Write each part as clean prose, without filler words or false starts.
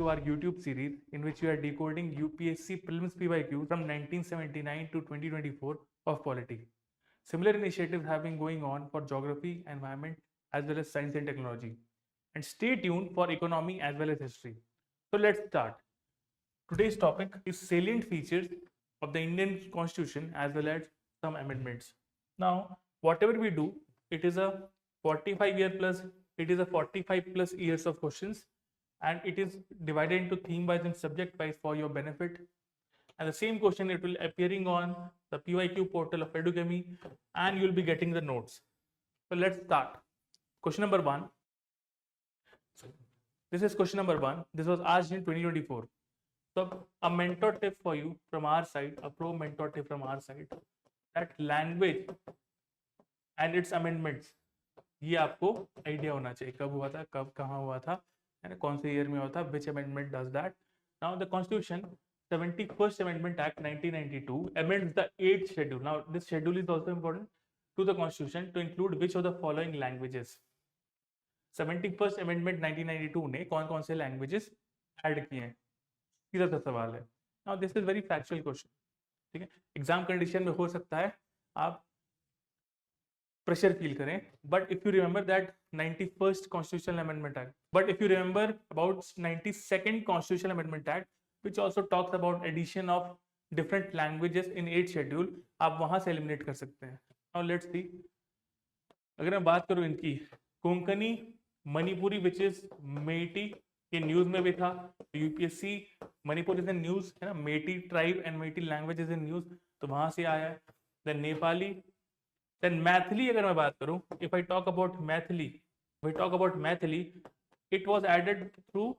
our YouTube series in which we are decoding UPSC Prelims PYQ from 1979 to 2024 of polity. Similar initiatives have been going on for geography, environment, as well as science and technology. And stay tuned for economy as well as history. So let's start. Today's topic is salient features of the Indian Constitution as well as some amendments. Now, whatever we do, it is a 45 plus years of questions, and it is divided into theme wise and subject wise for your benefit. And the same question, it will appearing on the PYQ portal of Edugamy, and you'll be getting the notes. So let's start. Question number 1. This is question number 1. This was asked in 2024. So a mentor tip for you from our side, a pro mentor tip from our side, that language and its amendments, ये आपको idea होना चाहिए कब हुआ था, कब कहाँ हुआ था, and कौन से ईयर में हुआ था, which amendment does that. Now the Constitution 71st Amendment Act 1992 amends the 8th schedule. Now this schedule is also important to the Constitution to include which of the following languages. 71st Amendment 1992 ने कौन कौन से languages add किए हैं, सीधा सा सवाल है. Now this is very factual question. ठीक है, एग्जाम कंडीशन में हो सकता है आप प्रेशर फील करें, but if you remember that 91st constitutional amendment act, but if you remember about 92nd constitutional amendment act which also talks about addition of different languages in 8 schedule, आप वहां से eliminate कर सकते हैं. Now let's see, अगर मैं बात करूं इनकी, कोंकणी, मणिपुरी विच इज मेटी, ये न्यूज में भी था, UPSC Manipur is in news है ना, Meitei tribe and Meitei language is in news, तो वहां से आया है. Then Nepali, then Maithili. अगर मैं बात करूं, if I talk about Maithili, it was added through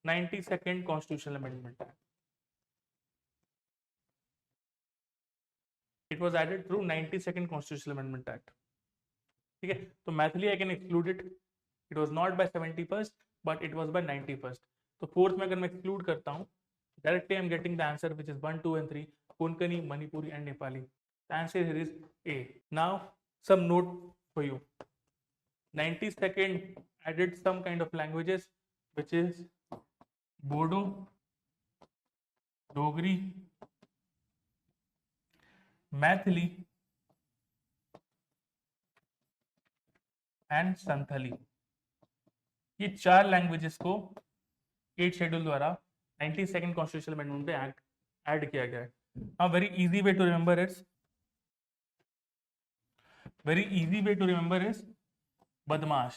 92nd constitutional amendment act. It was added through 92nd constitutional amendment act. ठीक है, तो Maithili I can exclude it. It was not by 71st but it was by 91st. तो fourth में अगर मैं exclude करता हूं, directly I am getting the answer which is 1, 2 and 3, Konkani, Manipuri and Nepali. The answer here is A. Now some note for you. 92nd added some kind of languages which is Bodo, Dogri, Maithili and Santhali. ये 4 languages को 8 schedule द्वारा 92nd constitutional amendment पे add किया गया है. Now very easy way to remember is बदमाश.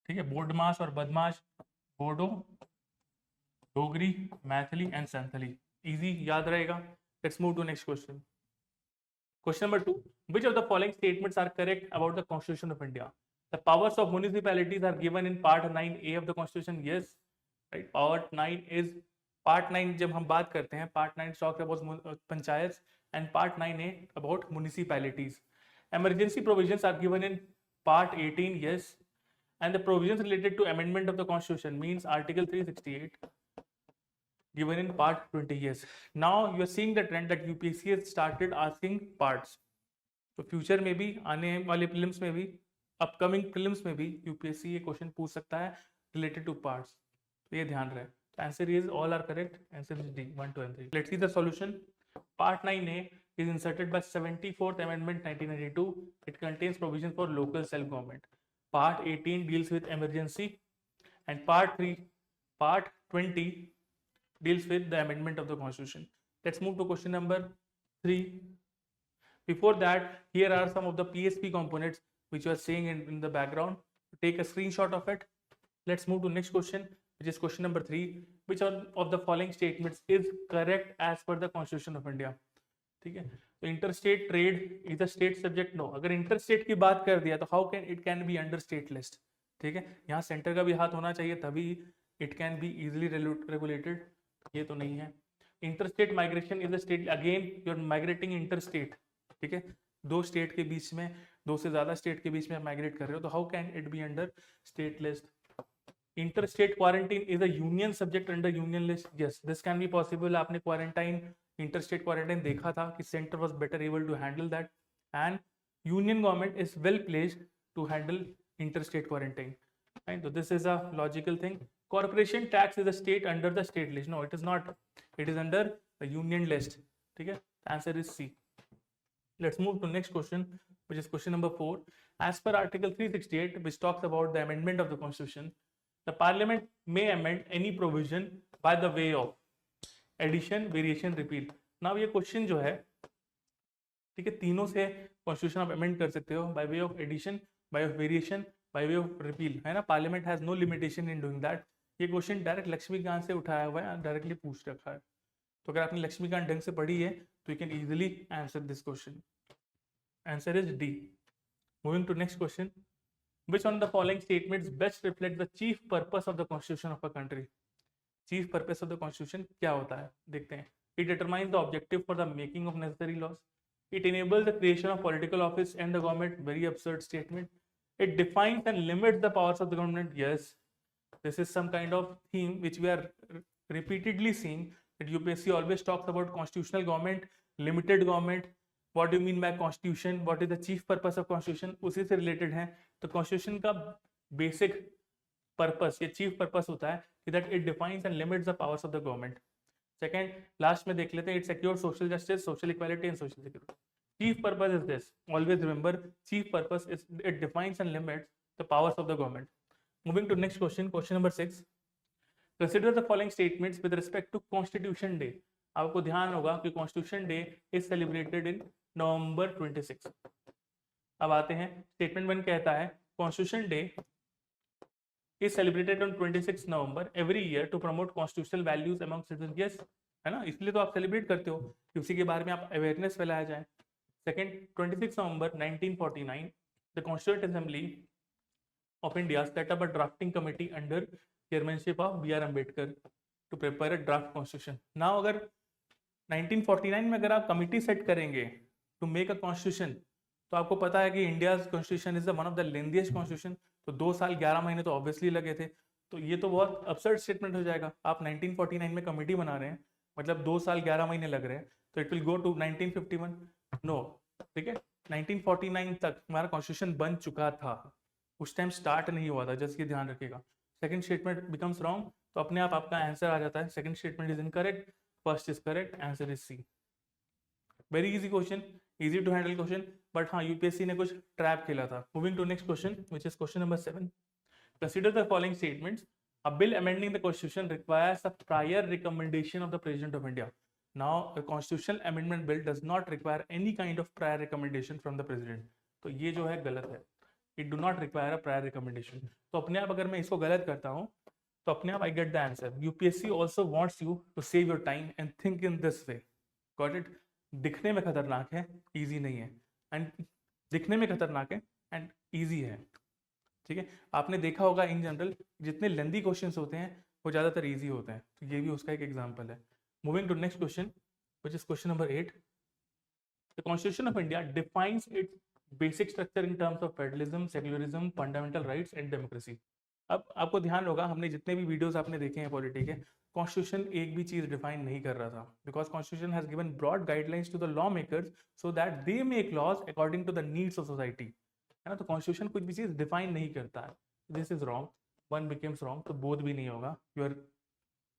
ठीक है, बोडमास और बदमाश, बोडो, डोगरी, मैथिली एंड संथली. इजी याद रहेगा. Let's move to next question. Question number 2. Which of the following statements are correct about the Constitution of India? The powers of municipalities are given in Part 9A of the Constitution. Yes, right. Part 9 जब हम बात करते हैं, Part 9 talks about panchayats and Part 9A about municipalities. Emergency provisions are given in Part 18. Yes, and the provisions related to amendment of the Constitution means Article 368 given in Part 20. Yes. Now you are seeing the trend that UPSC has started asking parts. तो future में भी, आने वाले prelims में भी, upcoming prelims में भी UPSC ये क्वेश्चन पूछ सकता है रिलेटेड टू पार्ट्स. तो ये ध्यान रहे. Answer is all are correct. Answer is D, 1, 2 and 3. Let's see the solution. Part 9A is inserted by 74th Amendment 1992. It contains provisions for local self-government. Part 18 deals with emergency, and Part 20 deals with the amendment of the Constitution. Let's move to question number 3. Before that, here are some of the PSP components which you are seeing in the background. Take a screenshot of it. Let's move to next question, which is question number 3. Which of the following statements is correct as per the Constitution of India? ठीक है, तो interstate trade is a state subject. No, अगर interstate की बात कर दिया तो how can it can be under state list? ठीक है, यहाँ सेंटर का भी हाथ होना चाहिए तभी it can be easily regulated. ये तो नहीं है. Interstate migration is a state. Again, you are migrating interstate. ठीक है, 2 स्टेट के बीच में, 2 से ज्यादा स्टेट के बीच में माइग्रेट कर रहे हो, तो how can it be under state list? Interstate quarantine is a union subject under union list. Yes, this can be possible. आपने क्वारंटाइन, इंटरस्टेट क्वारंटाइन देखा था कि centre was better able to handle that, and union government is well placed to handle interstate quarantine. Right? So this is a logical thing. Corporation tax is a state under the state list. No, it is not. It is under the union list. Okay? The answer is C. Let's move to next question, which is question number 4. As per Article 368, which talks about the amendment of the Constitution, the Parliament may amend any provision by the way of addition, variation, repeal. Now ये question जो है, ठीक है, तीनों से constitution आप amend कर सकते हो, by way of addition, by of variation, by way of repeal, है ना. Parliament has no limitation in doing that. ये क्वेश्चन डायरेक्ट लक्ष्मीकांत से उठाया हुआ है, डायरेक्टली पूछ रखा है. तो अगर आपने लक्ष्मीकांत ढंग से पढ़ी है तो you can easily answer this question. Answer is D. Moving to next question. Which one of the following statements best reflect the chief purpose of the constitution of a country? Chief purpose of the constitution क्या होता है, देखते हैं. It determines the objective for the making of necessary laws. It enables the creation of political office and the government. Very absurd statement. It defines and limits the powers of the government. Yes, this is some kind of theme which we are repeatedly seeing, that UPSC always talks about constitutional government, limited government. What do you mean by constitution? What is the chief purpose of constitution? उसी से related है. तो constitution का basic purpose, ये chief purpose होता है कि that it defines and limits the powers of the government. Second, last में देख लेते हैं, it secures social justice, social equality and social security. Chief purpose is this. Always remember, chief purpose is it defines and limits the powers of the government. Moving to next question, question number 6. Consider the following statements with respect to Constitution Day. आपको ध्यान होगा कि constitution day is celebrated in November 26. अब आते हैं, statement 1 कहता है constitution day is celebrated on 26 November every year to promote constitutional values among citizen. Yes, है ना, इसलिए तो आप सेलिब्रेट करते हो कि उसी के बारे में आप अवेयरनेस फैलाया जाए. Second, 26 November 1949 the constituent assembly of India set up a drafting committee under chairmanship of B.R. Ambedkar to prepare a draft constitution. Now अगर 1949 में अगर आप कमिटी सेट करेंगे टू मेक अ कॉन्स्टिट्यूशन, तो आपको पता है कि India constitution is one of the lengthiest constitution. तो 2 साल 11 महीने तो ऑब्वियसली लगे थे. तो ये तो बहुत अपसर्ड स्टेटमेंट हो जाएगा. आप 1949 में कमिटी बना रहे हैं, मतलब 2 साल 11 महीने लग रहे हैं, तो it will go to 1951. No, ठीक है, 1949 तक हमारा कॉन्स्टिट्यूशन बन चुका था, उस टाइम स्टार्ट नहीं हुआ था. जस्ट ये ध्यान रखिएगा. सेकंड स्टेटमेंट बिकम्स रॉन्ग, तो अपने आप आपका आंसर आ जाता है. Second statement is incorrect, first is correct, answer is C. Very easy question, easy to handle question, but हाँ यूपीएससी ने कुछ ट्रैप खेला था. Moving to next question, which is question number 7. Consider the following statements. A bill amending the constitution requires a prior recommendation of the president of India. Now a constitutional amendment bill does not require any kind of prior recommendation from the president. तो ये जो है गलत है. It do not require a prior recommendation. तो अपने आप अगर मैं इसको गलत करता हूँ तो अपने आप I get the answer. UPSC also wants you to save your time and think in this way. Got it. दिखने में खतरनाक है, इजी नहीं है. एंड दिखने में खतरनाक है एंड इजी है. ठीक है, आपने देखा होगा इन जनरल जितने लेंदी क्वेश्चंस होते हैं वो ज़्यादातर इजी होते हैं. तो ये भी उसका एक एग्जाम्पल है. Moving to next question, which is question number 8. The constitution of India defines its basic structure in terms of federalism, secularism, fundamental rights and democracy. अब आपको ध्यान होगा, हमने जितने भी वीडियोस आपने देखे हैं पॉलिटी के, कॉन्स्टिट्यूशन एक भी चीज डिफाइन नहीं कर रहा था, because constitution has given broad guidelines to the law makers so that they make laws according to the needs of society. है ना, तो कॉन्स्टिट्यूशन कुछ भी चीज डिफाइन नहीं करता है. This is wrong, one becomes wrong, तो बोथ भी नहीं होगा. You are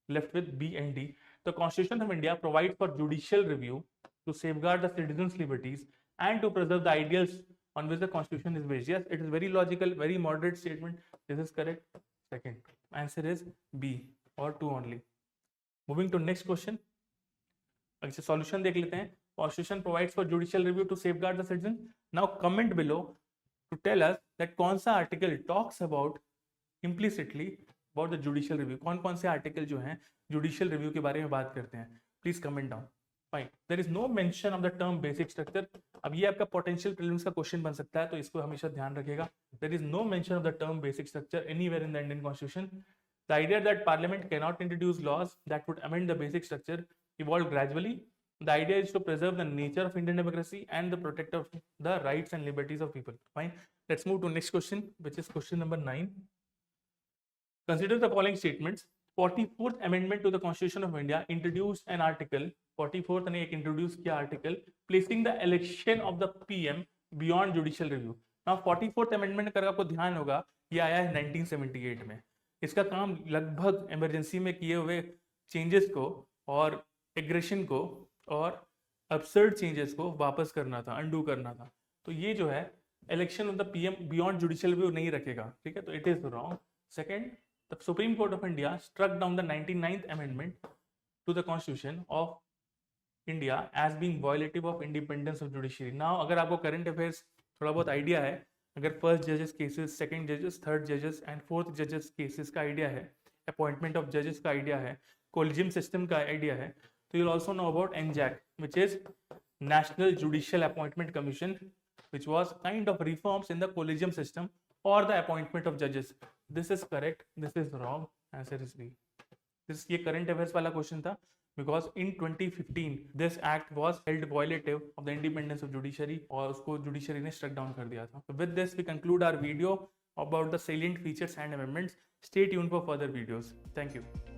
left with B and D. The constitution of India provide for judicial review to safeguard the citizens liberties and to preserve the ideals on which the constitution is based. Yes, it is very logical, very moderate statement. This is correct. Second answer is B or 2 only. Moving to next question. अच्छा, solution देख लेते हैं. Constitution provides for judicial review to safeguard the citizen. Now comment below to tell us that कौन सा article talks about implicitly about the judicial review. कौन कौन से article जो हैं judicial review के बारे में बात करते हैं. Please comment down. Fine. There is no mention of the term basic structure. अब ये आपका potential prelims का क्वेश्चन बन सकता है, तो इसको हमेशा ध्यान रखिएगा. There is no mention of the term basic structure anywhere in the Indian Constitution. The idea that Parliament cannot introduce laws that would amend the basic structure evolved gradually. The idea is to preserve the nature of Indian democracy and the protect of the rights and liberties of people. Fine. Let's move to next question, which is question number 9. Consider the following statements. 44th Amendment to the Constitution of India introduced an article. 44th ने एक introduce किया article placing the election of the PM beyond judicial review. ना 44th amendment अगर आपको ध्यान होगा ये आया है 1978 में। इसका काम लगभग इमरजेंसी में किए हुए चेंजेस को और एग्रेशन को और अब्सर्ड चेंजेस को वापस करना था, अंडू करना था। तो ये जो है election of the PM beyond judicial view नहीं रखेगा, ठीक है, तो it is wrong. Second, the supreme court of India struck down the 99th amendment to the constitution of India as being violative of independence of judiciary. Now अगर आपको current affairs थोड़ा बहुत idea है, अगर फर्स्ट जजेस cases, second जजेस, third जजेस and fourth जजेस केसेस का आइडिया है, अपॉइंटमेंट ऑफ जजेस का आइडिया है, कोलिजियम सिस्टम का आइडिया है, तो you'll also know about NJAC, which is National Judicial Appointment Commission, which was kind of reforms in the collegium system or the appointment of judges. This is correct, this is wrong, answer is B. This ये current affairs वाला question था, because in 2015 this act was held violative of the independence of judiciary और उसको judiciary ने struck down कर दिया था। So with this we conclude our video about the salient features and amendments. Stay tuned for further videos. Thank you.